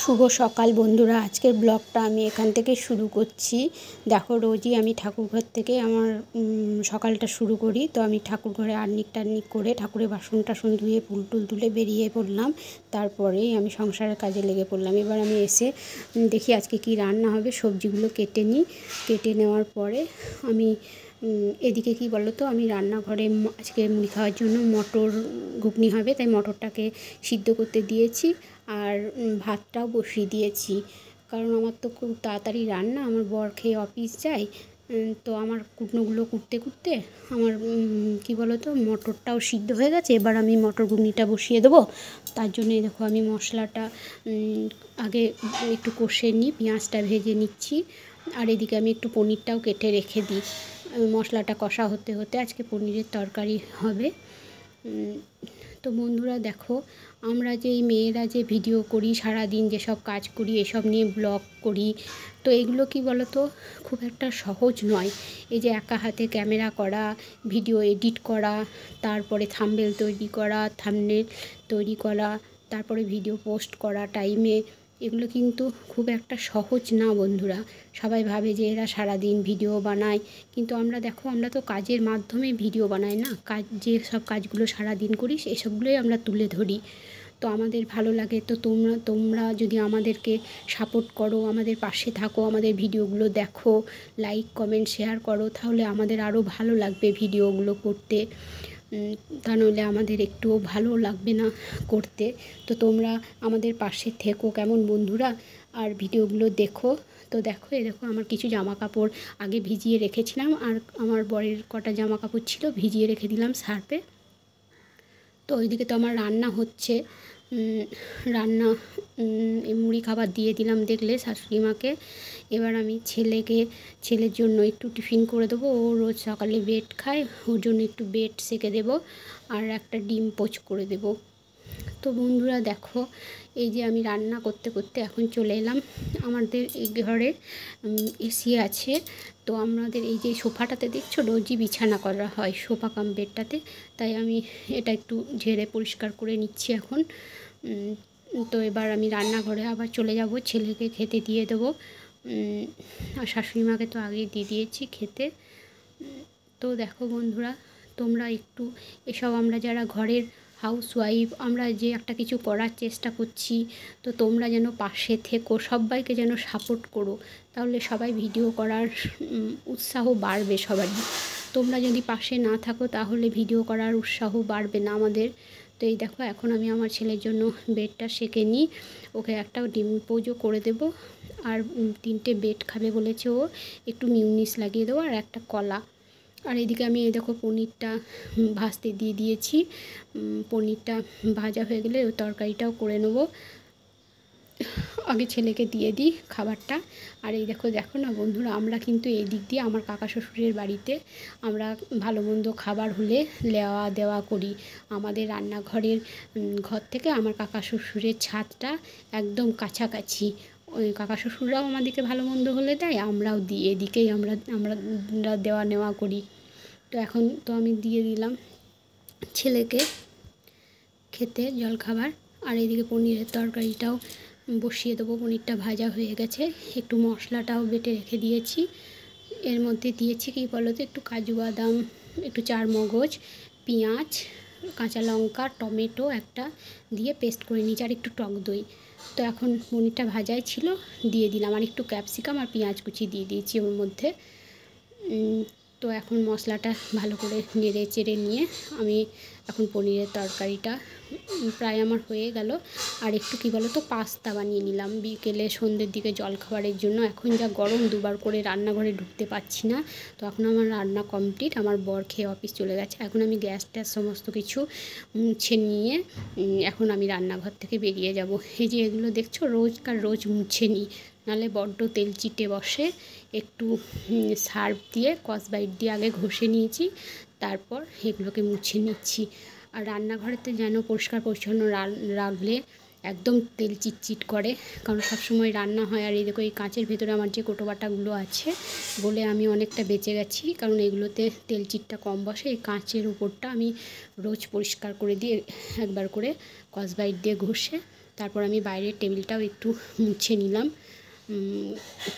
শুভ সকাল বন্ধুরা, আজকের ব্লগটা আমি এখান থেকে শুরু করছি। দেখো, রোজই আমি ঠাকুরঘর থেকে আমার সকালটা শুরু করি। তো আমি ঠাকুরঘরে আর্নিক টার্নিক করে ঠাকুরের বাসন টাসন ধুয়ে ফুল টুল তুলে বেরিয়ে পড়লাম। তারপরেই আমি সংসারের কাজে লেগে পড়লাম। এবার আমি এসে দেখি আজকে কি রান্না হবে। সবজিগুলো কেটে নিই। কেটে নেওয়ার পরে আমি এদিকে কি বলো তো, আমি রান্নাঘরে আজকে মুড়ি খাওয়ার জন্য মটর ঘুগনি হবে, তাই মটরটাকে সিদ্ধ করতে দিয়েছি। আর ভাতটাও বসিয়ে দিয়েছি, কারণ আমার তো খুব তাড়াতাড়ি রান্না। আমার বর খেয়ে অফিস যায়, তো আমার কুটনোগুলো কুটতে কুটতে আমার কি বলো তো, মটরটাও সিদ্ধ হয়ে গেছে। এবার আমি মটর ঘুগনিটা বসিয়ে দেবো। তার জন্যই দেখো আমি মশলাটা আগে একটু কষে নিই, পেঁয়াজটা ভেজে নিচ্ছি। আর এদিকে আমি একটু পনিরটাও কেটে রেখে দিই। মশলাটা কষা হতে হতে আজকে পনিরের তরকারি হবে। তো বন্ধুরা দেখো, আমরা যে মেয়েরা যে ভিডিও করি, সারাদিন যেসব কাজ করি, এসব নিয়ে ব্লগ করি, তো এগুলো কি বলো তো, খুব একটা সহজ নয়। এই যে একা হাতে ক্যামেরা করা, ভিডিও এডিট করা, তারপরে থাম্বনেল তৈরি করা, থাম্বনেল তৈরি করা, তারপরে ভিডিও পোস্ট করা টাইমে, এগুলো কিন্তু খুব একটা সহজ না বন্ধুরা। সবাই ভাবে যে এরা সারাদিন ভিডিও বানায়, কিন্তু আমরা দেখো, আমরা তো কাজের মাধ্যমে ভিডিও বানাই না। যে সব কাজগুলো সারাদিন করি এসবগুলোই আমরা তুলে ধরি। তো আমাদের ভালো লাগে। তো তোমরা যদি আমাদেরকে সাপোর্ট করো, আমাদের পাশে থাকো, আমাদের ভিডিওগুলো দেখো, লাইক কমেন্ট শেয়ার করো, তাহলে আমাদের আরও ভালো লাগবে ভিডিওগুলো করতে। তা নইলে আমাদের একটুও ভালো লাগবে না করতে। তো তোমরা আমাদের পাশে থেকো কেমন বন্ধুরা, আর ভিডিওগুলো দেখো। তো দেখো, দেখো আমার কিছু জামা কাপড় আগে ভিজিয়ে রেখেছিলাম, আর আমার বরের কটা জামা কাপড় ছিল ভিজিয়ে রেখে দিলাম সার্ফে। তো ওইদিকে তো আমার রান্না হচ্ছে। রান্না মুড়ি খাবার দিয়ে দিলাম দেখলে শাশুড়ি মাকে। এবার আমি ছেলের জন্য একটু টিফিন করে দেবো। ও রোজ সকালে ব্রেড খায়, ওর জন্য একটু ব্রেড সেঁকে দেবো আর একটা ডিম পোচ করে দেবো। তো বন্ধুরা দেখো, এই যে আমি রান্না করতে করতে এখন চলে এলাম। আমাদের এই ঘরে এসি আছে। তো আমাদের এই যে সোফাটাতে দেখছো, রোজই বিছানা করা হয় সোফা কাম বেডটাতে। তাই আমি এটা একটু ঝেড়ে পরিষ্কার করে নিচ্ছি এখন। তো এবার আমি রান্নাঘরে আবার চলে যাব, ছেলেকে খেতে দিয়ে দেবো। আর শাশুড়ি মাকে তো আগেই দিয়ে দিয়েছি খেতে। তো দেখো বন্ধুরা, তোমরা একটু এসব, আমরা যারা ঘরের হাউসওয়াইফ, আমরা যে একটা কিছু করার চেষ্টা করছি, তো তোমরা যেন পাশে থেকো, সবাইকে যেন সাপোর্ট করো, তাহলে সবাই ভিডিও করার উৎসাহ বাড়বে সবারই। তোমরা যদি পাশে না থাকো তাহলে ভিডিও করার উৎসাহ বাড়বে না আমাদের। তো এই দেখো, এখন আমি আমার ছেলের জন্য ব্রেডটা সেঁকে নিই, ওকে একটা ডিম পোচও করে দেবো। আর 3টে ব্রেড খাবে বলেছে ও, একটু মিউনিস লাগিয়ে দেবো আর একটা কলা। আর এদিকে আমি এই দেখো পনিরটা ভাজতে দিয়ে দিয়েছি। পনিরটা ভাজা হয়ে গেলে ওই তরকারিটাও করে নেবো। আগে ছেলেকে দিয়ে দিই খাবারটা। আর এই দেখো দেখো না বন্ধুরা, আমরা কিন্তু এই দিক দিয়ে আমার কাকা শ্বশুরের বাড়িতে আমরা ভালো মন্দ খাবার হলে লেওয়া দেওয়া করি। আমাদের রান্নাঘরের ঘর থেকে আমার কাকা শ্বশুরের ছাদটা একদম কাছাকাছি। ওই কাকা শ্বশুররাও আমাদেরকে ভালো মন্দ হলে দেয়, আমরাও দিই। এদিকেই আমরা দেওয়া নেওয়া করি। তো এখন তো আমি দিয়ে দিলাম ছেলেকে খেতে জলখাবার। আর এদিকে পনিরের তরকারিটাও বসিয়ে দেবো। পনিরটা ভাজা হয়ে গেছে, একটু মশলাটাও বেটে রেখে দিয়েছি। এর মধ্যে দিয়েছি কি বলো তো, একটু কাজু বাদাম, একটু চারমগজ, পেঁয়াজ, কাঁচা লঙ্কা, টমেটো একটা দিয়ে পেস্ট করে নিয়েছি, আর একটু টক দই। তো এখন পনিরটা ভাজাই ছিল, দিয়ে দিলাম, আর একটু ক্যাপসিকাম আর পেঁয়াজ কুচি দিয়ে দিয়েছি ওর মধ্যে। তো এখন মশলাটা ভালো করে নেড়ে চেড়ে নিয়ে আমি এখন পনিরের তরকারিটা প্রায় আমার হয়ে গেল। আর একটু কী বলো তো, পাস্তা বানিয়ে নিলাম বিকেলে সন্ধ্যের দিকে জলখাবারের জন্য। এখন যা গরম, দুবার করে রান্নাঘরে ঢুকতে পারছি না। তো এখন আমার রান্না কমপ্লিট, আমার বর খেয়ে অফিস চলে গেছে। এখন আমি গ্যাস ট্যাস সমস্ত কিছু মুছে নিয়ে এখন আমি রান্নাঘর থেকে বেরিয়ে যাব। এই যে এগুলো দেখছো, রোজ মুছে নিই, নাহলে বড্ড তেল চিটে বসে। একটু সার্ফ দিয়ে স্কচব্রাইট দিয়ে আগে ঘষে নিয়েছি, তারপর এগুলোকে মুছে নিচ্ছি। আর রান্নাঘরেতে যেন পরিষ্কার পরিচ্ছন্ন রাখলে একদম তেল চিটচিট করে, কারণ সবসময় রান্না হয়। আর এই দেখো, এই কাঁচের ভেতরে আমার যে কোটোবাটাগুলো আছে বলে আমি অনেকটা বেঁচে গেছি, কারণ এগুলোতে তেল চিটটা কম বসে। এই কাঁচের উপরটা আমি রোজ পরিষ্কার করে দিয়ে একবার করে স্কচব্রাইট দিয়ে ঘষে তারপর আমি বাইরের টেবিলটাও একটু মুছে নিলাম,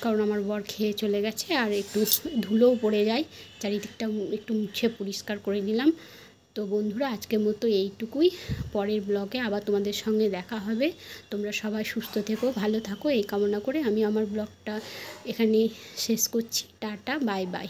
কারণ আমার বর খেয়ে চলে গেছে আর একটু ধুলোও পড়ে যায়, চারিদিকটা একটু মুছে পরিষ্কার করে নিলাম। তো বন্ধুরা আজকের মতো এইটুকুই, পরের ব্লগে আবার তোমাদের সঙ্গে দেখা হবে। তোমরা সবাই সুস্থ থেকো, ভালো থাকো এই কামনা করে আমি আমার ব্লগটা এখানেই শেষ করছি। Tata, bye bye.